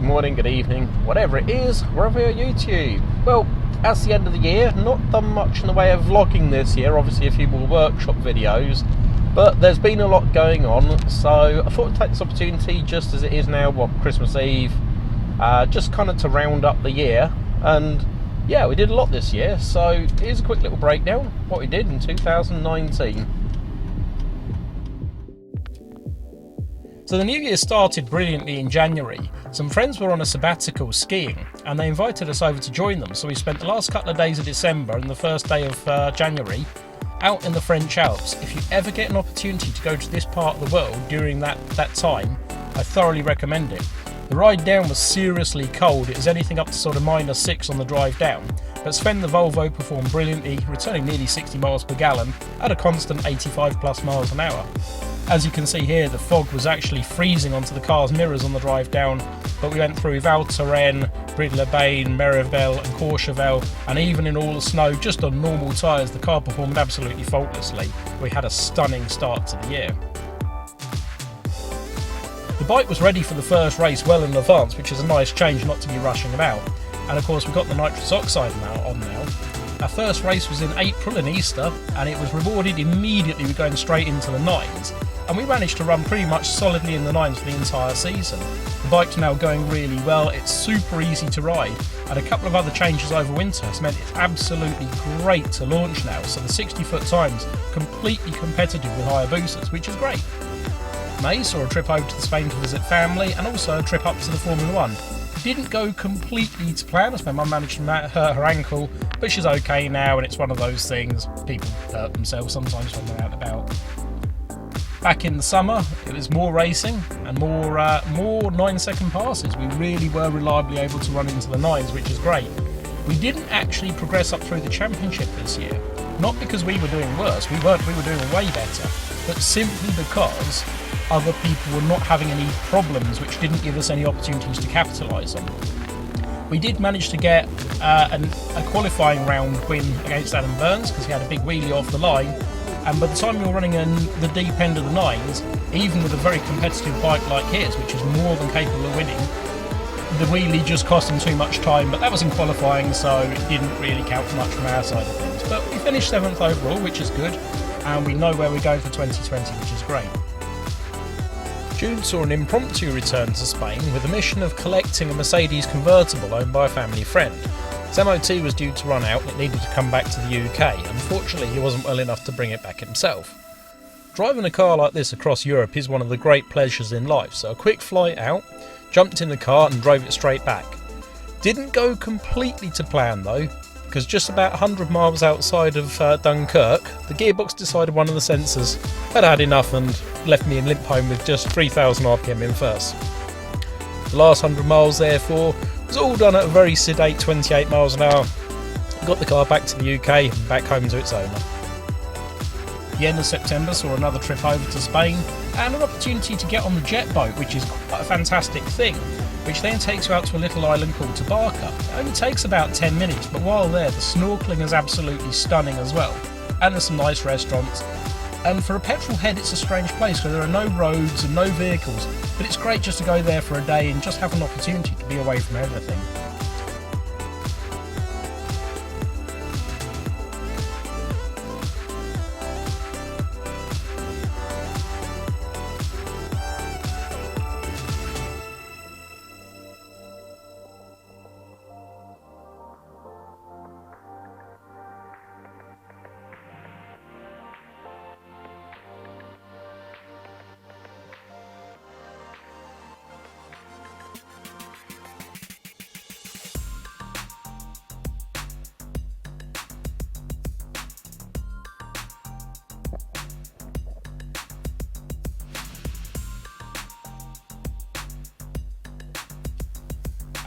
morning, good evening, whatever it is, wherever you're YouTube. Well, as the end of the year, not done much in the way of vlogging this year, obviously a few more workshop videos, but there's been a lot going on, so I thought I'd take this opportunity, just as it is now, Christmas Eve, just kind of to round up the year. And yeah, we did a lot this year, so here's a quick little breakdown of what we did in 2019. So the new year started brilliantly in January. Some friends were on a sabbatical skiing and they invited us over to join them, so we spent the last couple of days of December and the first day of January out in the French Alps. If you ever get an opportunity to go to this part of the world during that time, I thoroughly recommend it. The ride down was seriously cold. It was anything up to sort of -6 on the drive down, but Sven the Volvo performed brilliantly, returning nearly 60 miles per gallon at a constant 85 plus miles an hour. As you can see here, the fog was actually freezing onto the car's mirrors on the drive down, but we went through Val Thorens, Bride-les-Bains, Merivel and Courchevel, and even in all the snow, just on normal tyres, the car performed absolutely faultlessly. We had a stunning start to the year. The bike was ready for the first race well in advance, which is a nice change not to be rushing about. And of course we've got the nitrous oxide on now. Our first race was in April in Easter, and it was rewarded immediately with going straight into the 9s. And we managed to run pretty much solidly in the 9s for the entire season. The bike's now going really well, it's super easy to ride, and a couple of other changes over winter has meant it's absolutely great to launch now, so the 60-foot times completely competitive with Hayabusas, which is great. May saw a trip over to Spain to visit family, and also a trip up to the Formula 1. Didn't go completely to plan, as my mum managed to hurt her ankle, but she's okay now, and it's one of those things, people hurt themselves sometimes when they're out and about. Back in the summer, it was more racing and more 9-second passes. We really were reliably able to run into the 9s, which is great. We didn't actually progress up through the championship this year, not because we were doing worse, we were doing way better, but simply because other people were not having any problems, which didn't give us any opportunities to capitalise on. We did manage to get a qualifying round win against Adam Burns, because he had a big wheelie off the line, and by the time we were running in the deep end of the 9s, even with a very competitive bike like his, which is more than capable of winning, the wheelie just cost him too much time, but that was in qualifying, so it didn't really count for much from our side of things. But we finished 7th overall, which is good, and we know where we're going for 2020, which is great. June saw an impromptu return to Spain with the mission of collecting a Mercedes convertible owned by a family friend. His MOT was due to run out and it needed to come back to the UK. Unfortunately, he wasn't well enough to bring it back himself. Driving a car like this across Europe is one of the great pleasures in life, so a quick flight out, jumped in the car and drove it straight back. Didn't go completely to plan though, because just about 100 miles outside of Dunkirk, the gearbox decided one of the sensors had had enough and left me in limp home with just 3,000 RPM in first. The last 100 miles therefore was all done at a very sedate 28 miles an hour. Got the car back to the UK and back home to its owner. The end of September saw another trip over to Spain and an opportunity to get on the jet boat, which is quite a fantastic thing, which then takes you out to a little island called Tabarka. It only takes about 10 minutes, but while there, the snorkeling is absolutely stunning as well. And there's some nice restaurants. And for a petrol head, it's a strange place because there are no roads and no vehicles, but it's great just to go there for a day and just have an opportunity to be away from everything.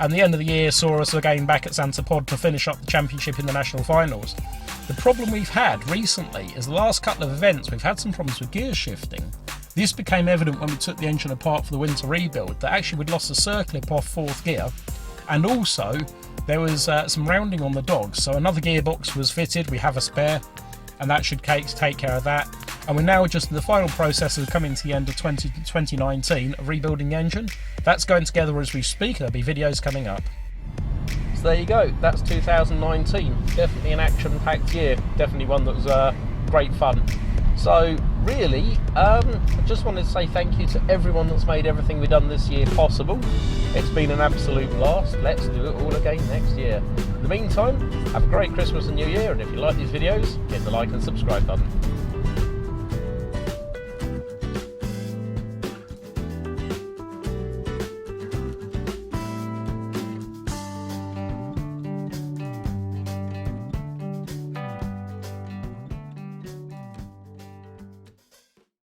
And the end of the year saw us again back at Santa Pod to finish up the championship in the national finals. The problem we've had recently is the last couple of events we've had some problems with gear shifting. This became evident when we took the engine apart for the winter rebuild, that actually we'd lost a circlip off 4th gear, and also there was some rounding on the dogs, so another gearbox was fitted, we have a spare, and that should take care of that. and we're now just in the final process of coming to the end of 2019 of rebuilding the engine. That's going together as we speak. There'll be videos coming up. So there you go, that's 2019. Definitely an action-packed year, definitely one that was great fun. So really, I just wanted to say thank you to everyone that's made everything we've done this year possible. It's been an absolute blast. Let's do it all again next year. In the meantime, have a great Christmas and New Year, and if you like these videos, hit the like and subscribe button.